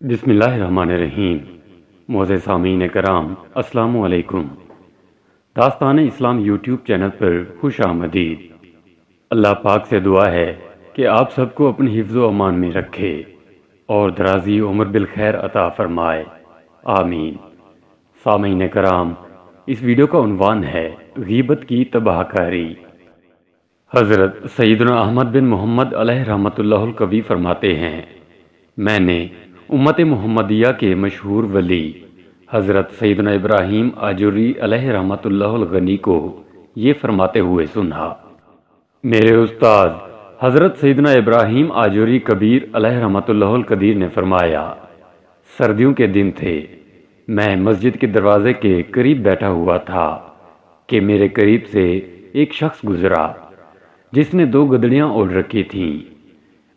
بسم اللہ الرحمن الرحیم۔ معزز سامعین کرام، السلام علیکم۔ داستان اسلام یوٹیوب چینل پر خوش آمدید۔ اللہ پاک سے دعا ہے کہ آپ سب کو اپنے حفظ و امان میں رکھے اور درازی عمر بالخیر عطا فرمائے، آمین۔ سامعین کرام، اس ویڈیو کا عنوان ہے غیبت کی تباہ کاری۔ حضرت سیدنا احمد بن محمد علیہ رحمۃ اللہ القوی فرماتے ہیں، میں نے امت محمدیہ کے مشہور ولی حضرت سیدنا ابراہیم آجوری علیہ رحمۃ اللہ الغنی کو یہ فرماتے ہوئے سنا۔ میرے استاد حضرت سیدنا ابراہیم آجوری کبیر علیہ رحمۃ اللہ القدیر نے فرمایا، سردیوں کے دن تھے، میں مسجد کے دروازے کے قریب بیٹھا ہوا تھا کہ میرے قریب سے ایک شخص گزرا جس نے 2 گدڑیاں اوڑھ رکھی تھیں۔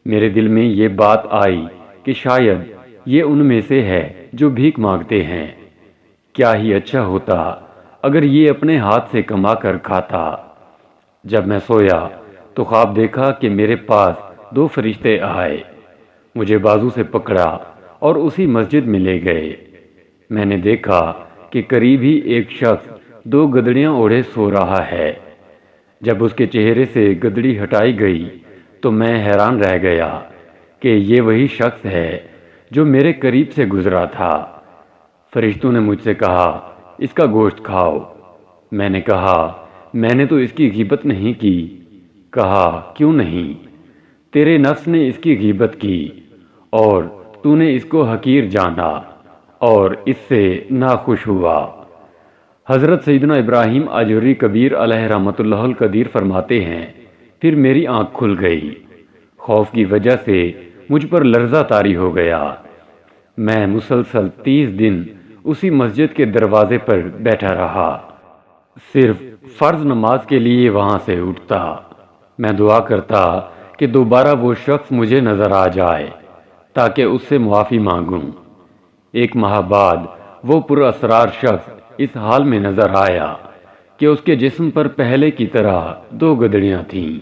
میرے دل میں یہ بات آئی کہ شاید یہ ان میں سے ہے جو بھیک مانگتے ہیں، کیا ہی اچھا ہوتا اگر یہ اپنے ہاتھ سے کما کر کھاتا۔ جب میں سویا تو خواب دیکھا کہ میرے پاس 2 فرشتے آئے، مجھے بازو سے پکڑا اور اسی مسجد میں لے گئے۔ میں نے دیکھا کہ قریب ہی ایک شخص 2 گدڑیاں اوڑھے سو رہا ہے۔ جب اس کے چہرے سے گدڑی ہٹائی گئی تو میں حیران رہ گیا کہ یہ وہی شخص ہے جو میرے قریب سے گزرا تھا۔ فرشتوں نے مجھ سے کہا، اس کا گوشت کھاؤ۔ میں نے کہا، میں نے تو اس کی غیبت نہیں کی۔ کہا، کیوں نہیں؟ تیرے نفس نے اس کی غیبت کی اور تو نے اس کو حقیر جانا اور اس سے ناخوش ہوا۔ حضرت سیدنا ابراہیم آجوری کبیر علیہ رحمۃ اللہ القدیر فرماتے ہیں، پھر میری آنکھ کھل گئی۔ خوف کی وجہ سے مجھ پر لرزہ طاری ہو گیا۔ میں مسلسل 30 دن اسی مسجد کے دروازے پر بیٹھا رہا، صرف فرض نماز کے لیے وہاں سے اٹھتا۔ میں دعا کرتا کہ دوبارہ وہ شخص مجھے نظر آ جائے تاکہ اس سے معافی مانگوں۔ 1 ماہ بعد وہ پر اسرار شخص اس حال میں نظر آیا کہ اس کے جسم پر پہلے کی طرح 2 گدڑیاں تھیں۔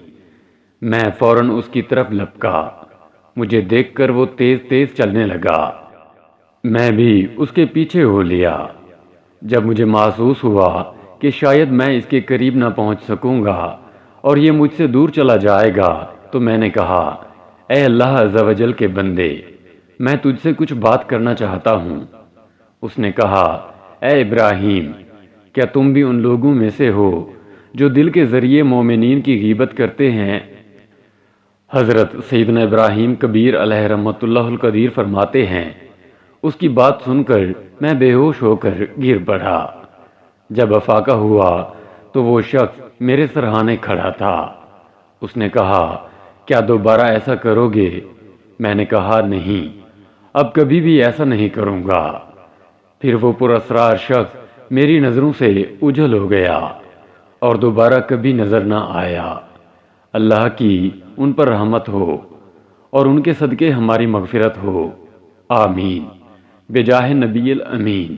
میں فوراً اس کی طرف لپکا، مجھے دیکھ کر وہ تیز تیز چلنے لگا، میں بھی اس کے پیچھے ہو لیا۔ جب مجھے محسوس ہوا کہ شاید میں اس کے قریب نہ پہنچ سکوں گا اور یہ مجھ سے دور چلا جائے گا تو میں نے کہا، اے اللہ عز و جل کے بندے، میں تجھ سے کچھ بات کرنا چاہتا ہوں۔ اس نے کہا، اے ابراہیم، کیا تم بھی ان لوگوں میں سے ہو جو دل کے ذریعے مومنین کی غیبت کرتے ہیں؟ حضرت سیدنا ابراہیم کبیر علیہ رحمۃ اللہ القدیر فرماتے ہیں، اس کی بات سن کر میں بے ہوش ہو کر گر پڑا۔ جب افاقہ ہوا تو وہ شخص میرے سرہانے کھڑا تھا۔ اس نے کہا، کیا دوبارہ ایسا کرو گے؟ میں نے کہا، نہیں، اب کبھی بھی ایسا نہیں کروں گا۔ پھر وہ پر اسرار شخص میری نظروں سے اوجھل ہو گیا اور دوبارہ کبھی نظر نہ آیا۔ اللہ کی ان پر رحمت ہو اور ان کے صدقے ہماری مغفرت ہو، آمین، بجاہ نبی الامین۔